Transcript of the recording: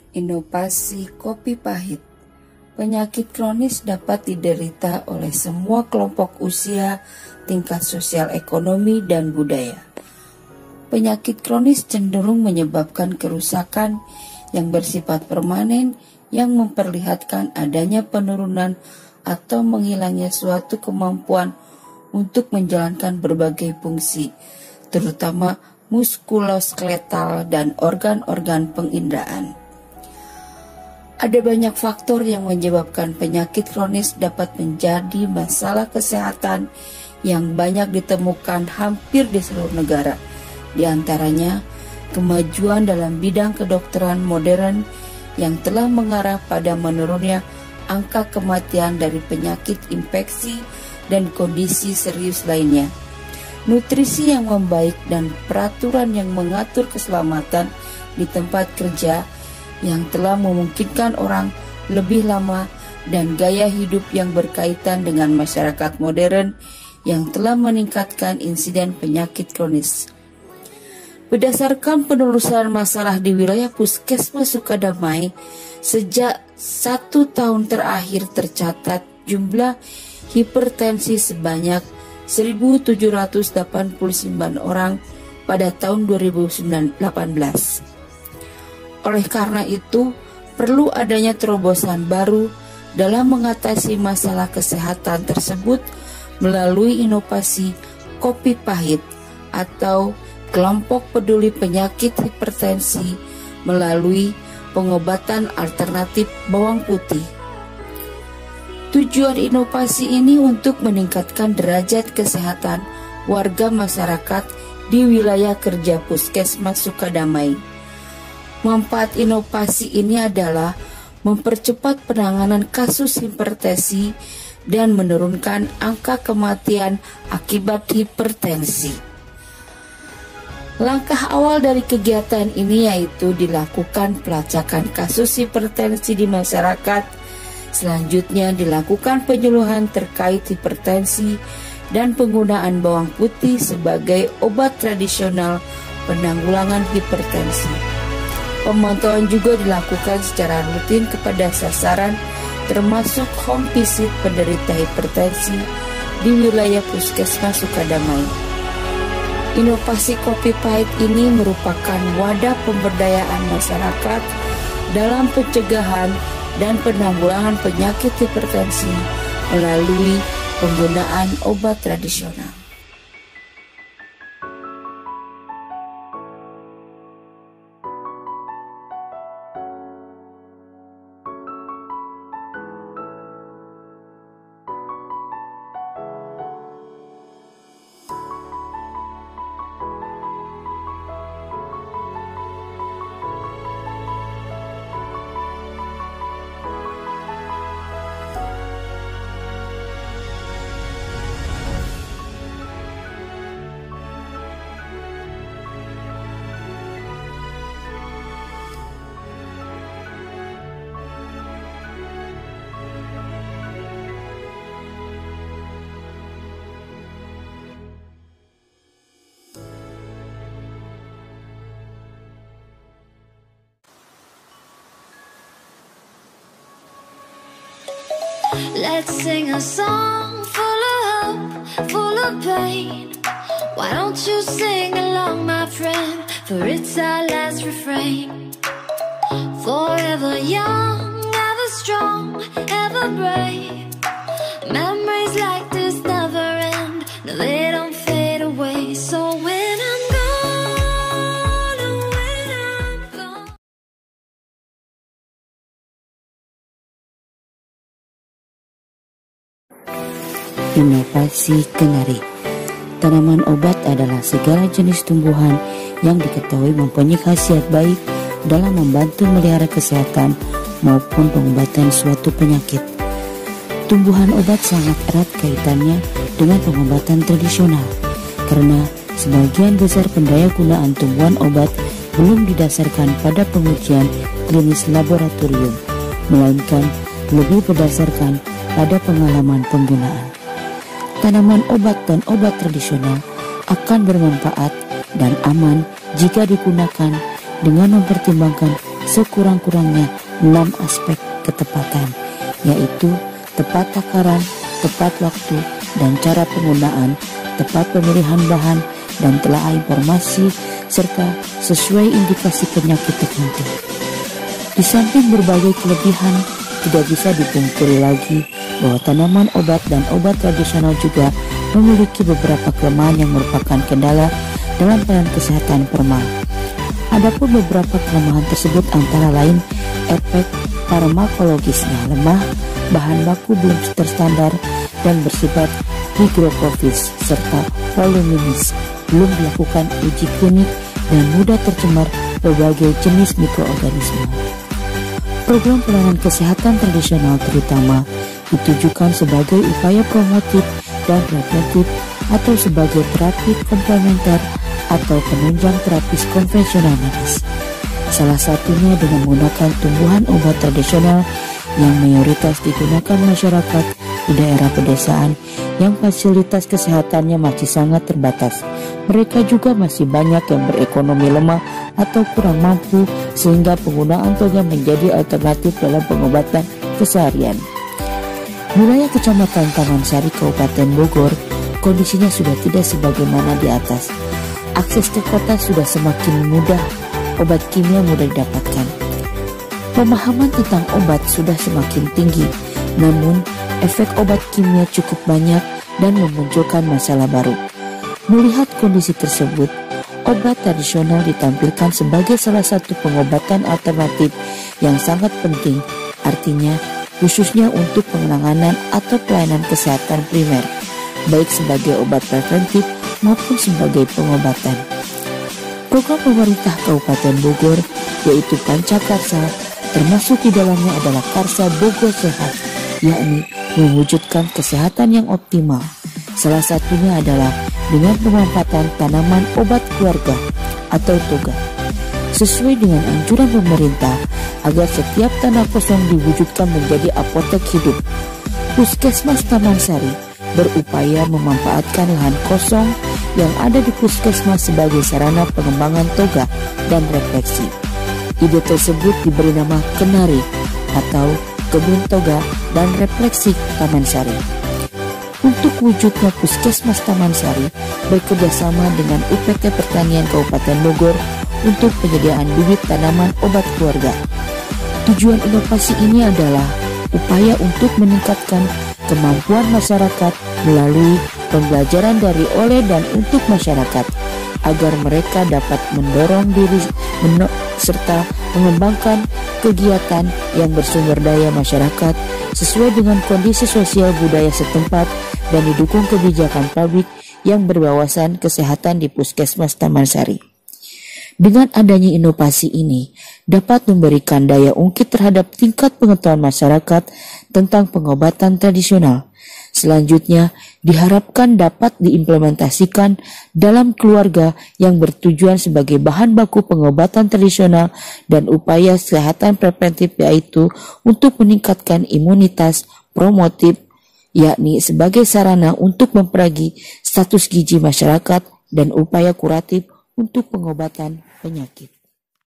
Inovasi kopi pahit. Penyakit kronis dapat diderita oleh semua kelompok usia, tingkat sosial ekonomi, dan budaya. Penyakit kronis cenderung menyebabkan kerusakan yang bersifat permanen yang memperlihatkan adanya penurunan atau menghilangnya suatu kemampuan untuk menjalankan berbagai fungsi, terutama muskuloskeletal dan organ-organ penginderaan. Ada banyak faktor yang menyebabkan penyakit kronis dapat menjadi masalah kesehatan yang banyak ditemukan hampir di seluruh negara. Di antaranya, kemajuan dalam bidang kedokteran modern yang telah mengarah pada menurunnya angka kematian dari penyakit infeksi dan kondisi serius lainnya. Nutrisi yang membaik dan peraturan yang mengatur keselamatan di tempat kerja yang telah memungkinkan orang lebih lama dan gaya hidup yang berkaitan dengan masyarakat modern yang telah meningkatkan insiden penyakit kronis. Berdasarkan penelusuran masalah di wilayah Puskesmas Sukadamai, sejak 1 tahun terakhir tercatat jumlah hipertensi sebanyak 1.789 orang pada tahun 2018. Oleh karena itu, perlu adanya terobosan baru dalam mengatasi masalah kesehatan tersebut melalui inovasi kopi pahit atau kelompok peduli penyakit hipertensi melalui pengobatan alternatif bawang putih. Tujuan inovasi ini untuk meningkatkan derajat kesehatan warga masyarakat di wilayah kerja Puskesmas Sukadamai. Manfaat inovasi ini adalah mempercepat penanganan kasus hipertensi dan menurunkan angka kematian akibat hipertensi. Langkah awal dari kegiatan ini yaitu dilakukan pelacakan kasus hipertensi di masyarakat. Selanjutnya dilakukan penyuluhan terkait hipertensi dan penggunaan bawang putih sebagai obat tradisional penanggulangan hipertensi. Pemantauan juga dilakukan secara rutin kepada sasaran termasuk home visit penderita hipertensi di wilayah Puskesmas Sukadamai. Inovasi kopi pahit ini merupakan wadah pemberdayaan masyarakat dalam pencegahan dan penanggulangan penyakit hipertensi melalui penggunaan obat tradisional. Let's sing a song full of hope, full of pain. Why don't you sing along, my friend? For it's our last refrain. Forever young, ever strong, ever brave. Memories like this never end. No, they don't fade away. So when I'm gone, oh, when I'm gone. Inovasi kenari. Tanaman obat adalah segala jenis tumbuhan yang diketahui mempunyai khasiat baik dalam membantu melihara kesehatan maupun pengobatan suatu penyakit. Tumbuhan obat sangat erat kaitannya dengan pengobatan tradisional, karena sebagian besar pendaya gunaan tumbuhan obat belum didasarkan pada pengujian klinis laboratorium, melainkan lebih berdasarkan pada pengalaman penggunaan. Tanaman obat dan obat tradisional akan bermanfaat dan aman jika digunakan dengan mempertimbangkan sekurang-kurangnya 6 aspek ketepatan, yaitu tepat takaran, tepat waktu, dan cara penggunaan, tepat pemilihan bahan, dan telaah informasi, serta sesuai indikasi penyakit tertentu. Di samping berbagai kelebihan, tidak bisa dipungkiri lagi bahwa tanaman obat dan obat tradisional juga memiliki beberapa kelemahan yang merupakan kendala dalam pelayanan kesehatan formal. Adapun beberapa kelemahan tersebut antara lain efek farmakologisnya lemah, bahan baku belum terstandar dan bersifat higrokofis, serta voluminis, belum dilakukan uji klinik dan mudah tercemar berbagai jenis mikroorganisme. Program pelayanan kesehatan tradisional terutama ditujukan sebagai upaya promotif dan preventif atau sebagai terapi komplementer atau penunjang terapis konvensional medis. Salah satunya dengan menggunakan tumbuhan obat tradisional yang mayoritas digunakan masyarakat di daerah pedesaan yang fasilitas kesehatannya masih sangat terbatas. Mereka juga masih banyak yang berekonomi lemah atau kurang mampu sehingga penggunaan toga menjadi alternatif dalam pengobatan keseharian. Wilayah Kecamatan Taman Sari, Kabupaten Bogor, kondisinya sudah tidak sebagaimana di atas. Akses ke kota sudah semakin mudah, obat kimia mudah didapatkan. Pemahaman tentang obat sudah semakin tinggi, namun efek obat kimia cukup banyak dan memunculkan masalah baru. Melihat kondisi tersebut, obat tradisional ditampilkan sebagai salah satu pengobatan alternatif yang sangat penting, artinya khususnya untuk penanganan atau pelayanan kesehatan primer, baik sebagai obat preventif maupun sebagai pengobatan. Program pemerintah Kabupaten Bogor yaitu Pancakarsa, termasuk di dalamnya adalah Karsa Bogor Sehat, yakni mewujudkan kesehatan yang optimal. Salah satunya adalah dengan pemanfaatan tanaman obat keluarga atau toga. Sesuai dengan anjuran pemerintah agar setiap tanah kosong diwujudkan menjadi apotek hidup, Puskesmas Taman Sari berupaya memanfaatkan lahan kosong yang ada di puskesmas sebagai sarana pengembangan toga dan refleksi. Ide tersebut diberi nama Kenari atau Kebun Toga dan Refleksi Taman Sari. Untuk wujudnya Puskesmas Taman Sari bekerjasama dengan UPT Pertanian Kabupaten Bogor untuk penyediaan bibit tanaman obat keluarga. Tujuan inovasi ini adalah upaya untuk meningkatkan kemampuan masyarakat melalui pembelajaran dari, oleh, dan untuk masyarakat agar mereka dapat mendorong diri serta mengembangkan kegiatan yang bersumber daya masyarakat sesuai dengan kondisi sosial budaya setempat dan didukung kebijakan publik yang berwawasan kesehatan di Puskesmas Taman Sari. Dengan adanya inovasi ini dapat memberikan daya ungkit terhadap tingkat pengetahuan masyarakat tentang pengobatan tradisional. Selanjutnya diharapkan dapat diimplementasikan dalam keluarga yang bertujuan sebagai bahan baku pengobatan tradisional dan upaya kesehatan preventif, yaitu untuk meningkatkan imunitas promotif, yakni sebagai sarana untuk memperbaiki status gizi masyarakat dan upaya kuratif untuk pengobatan penyakit.